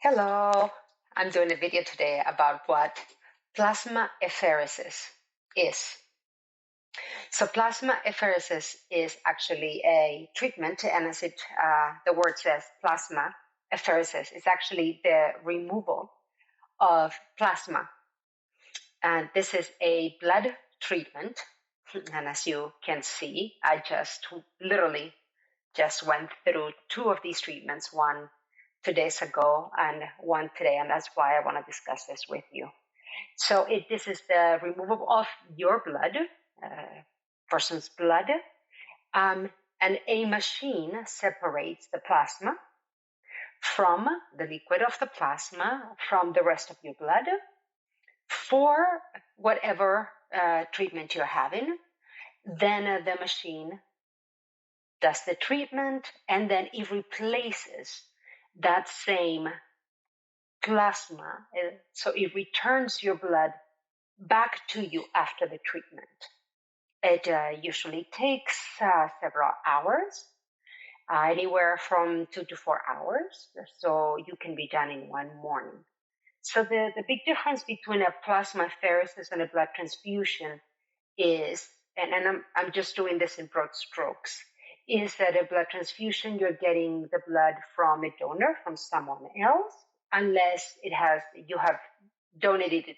Hello, I'm doing a video today about what plasmapheresis is. So plasmapheresis is actually a treatment, and as the word says, plasmapheresis is actually the removal of plasma. And this is a blood treatment. And as you can see, I literally just went through two of these treatments, one 2 days ago and one today, and that's why I want to discuss this with you. So this is the removal of your blood, person's blood, and a machine separates the plasma from the liquid of the plasma from the rest of your blood for whatever treatment you're having. Then the machine does the treatment, and then it replaces that same plasma. So it returns your blood back to you after the treatment. It usually takes several hours, anywhere from 2 to 4 hours. So you can be done in one morning. So the big difference between a plasmapheresis and a blood transfusion is, and I'm just doing this in broad strokes, is that a blood transfusion, you're getting the blood from a donor, from someone else, unless you have donated it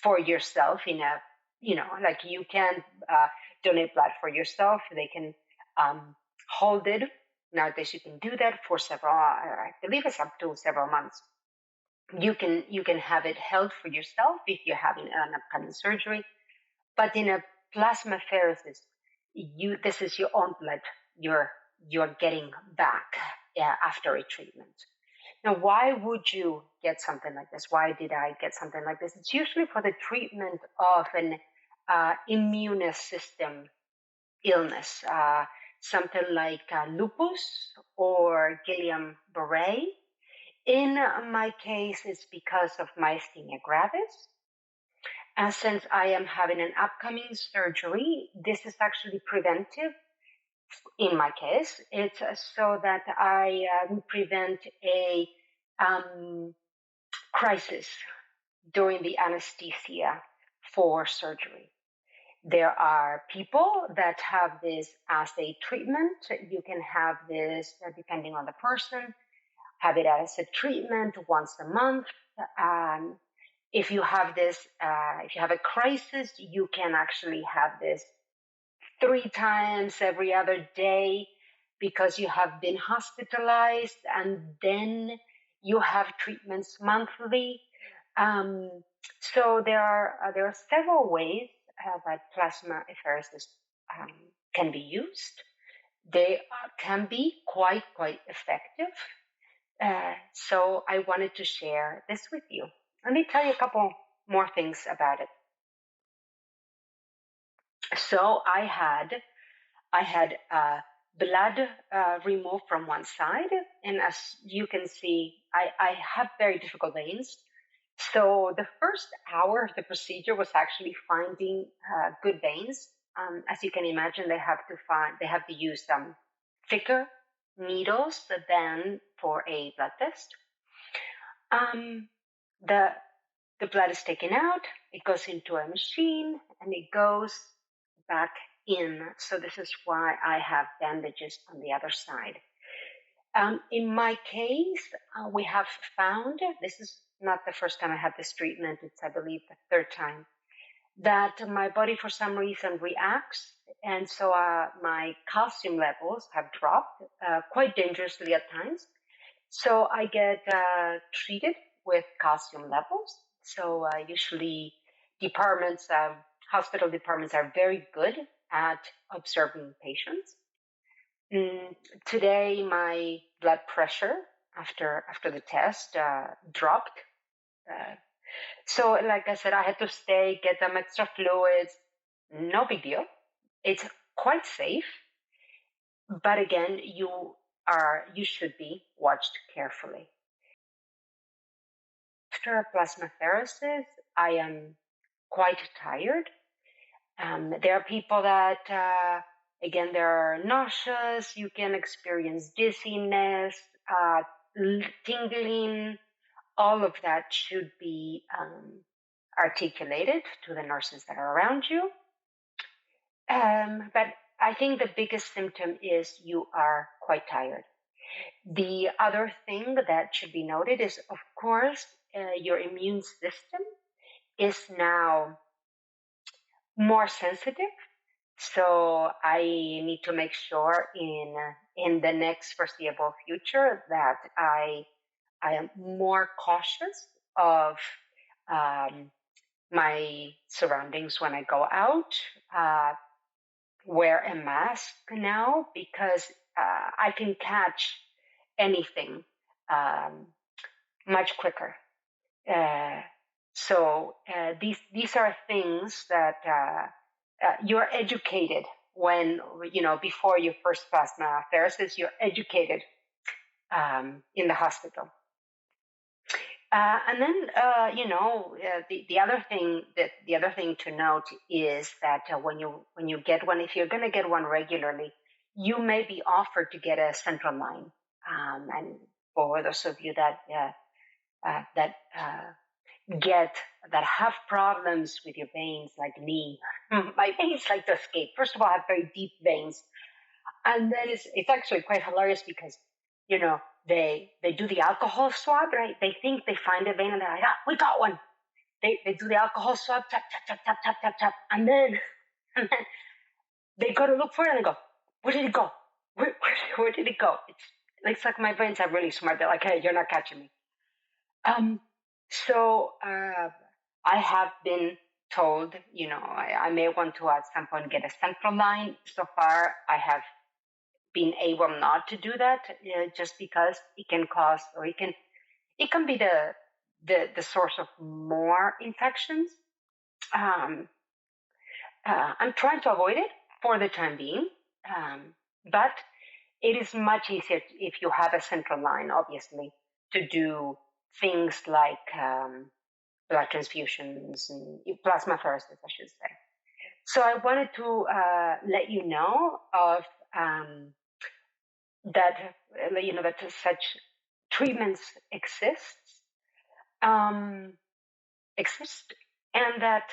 for yourself in a, like you can donate blood for yourself. They can hold it. Nowadays you can do that for several, I believe it's up to several months. You can have it held for yourself if you're having an upcoming surgery. But in a plasmapheresis, this is your own blood you're getting back after a treatment. Now, why would you get something like this? Why did I get something like this? It's usually for the treatment of an immune system illness, something like lupus or Guillain-Barré. In my case, it's because of Myasthenia Gravis. Since I am having an upcoming surgery, this is actually preventive. In my case, it's so that I prevent a crisis during the anesthesia for surgery. There are people that have this as a treatment. You can have this, depending on the person, have it as a treatment once a month. If you have this, if you have a crisis, you can actually have this 3 times every other day because you have been hospitalized, and then you have treatments monthly. So there are several ways that plasmapheresis can be used. They can be quite effective. So I wanted to share this with you. Let me tell you a couple more things about it. So I had blood removed from one side, and as you can see, I have very difficult veins. So the first hour of the procedure was actually finding good veins. As you can imagine, they have to use thicker needles than for a blood test. The blood is taken out, it goes into a machine, and it goes back in. So this is why I have bandages on the other side. In my case, we have found, this is not the first time I had this treatment, it's, I believe, the third time, that my body for some reason reacts. And so my calcium levels have dropped quite dangerously at times. So I get treated with calcium levels. So usually hospital departments are very good at observing patients. Today, my blood pressure after the test dropped. So like I said, I had to stay, get some extra fluids. No big deal. It's quite safe. But again, you should be watched carefully. After plasmapheresis, I am quite tired. There are people that, again, there are nauseous, you can experience dizziness, tingling, all of that should be articulated to the nurses that are around you. But I think the biggest symptom is you are quite tired. The other thing that should be noted is, of course, your immune system is now more sensitive. So I need to make sure in the next foreseeable future that I am more cautious of my surroundings when I go out. Wear a mask now because I can catch anything much quicker. So these are things that you're educated when, before your first plasmapheresis, you're educated in the hospital. And then, the other thing to note is that when you get one, if you're going to get one regularly, you may be offered to get a central line. And for those of you that have problems with your veins, like me, my veins like to escape. First of all, I have very deep veins, and then it's actually quite hilarious because they do the alcohol swab, right? They think they find a vein and they're like, we got one. They do the alcohol swab, tap, tap, tap, tap, tap, tap, tap, and then they go to look for it and they go, where did it go? Where did it go? It's like my veins are really smart. They're like, hey, you're not catching me. So I have been told, I may want to at some point get a central line. So far, I have been able not to do that, just because it can cause, or it can be the source of more infections. I'm trying to avoid it for the time being, but it is much easier if you have a central line, obviously, to do things like blood transfusions and plasmapheresis, I should say. So I wanted to let you know of that such treatments exist, and that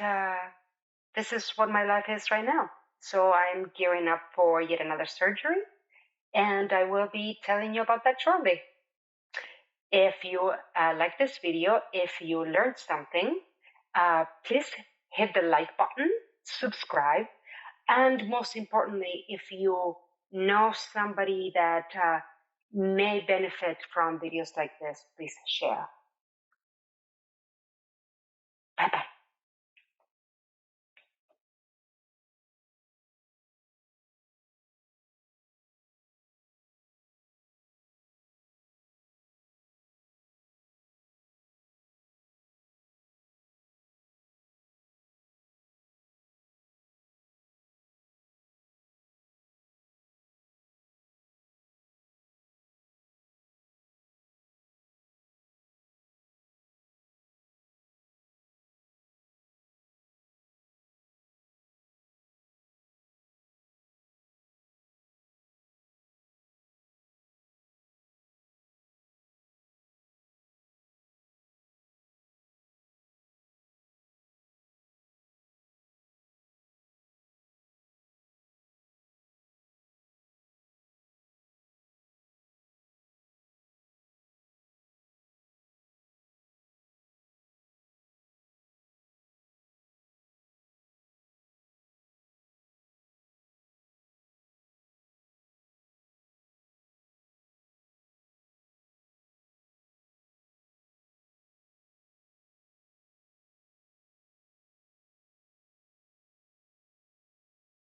this is what my life is right now. So I'm gearing up for yet another surgery, and I will be telling you about that shortly. If you like this video, if you learned something, please hit the like button, subscribe, and most importantly, if you know somebody that may benefit from videos like this, please share.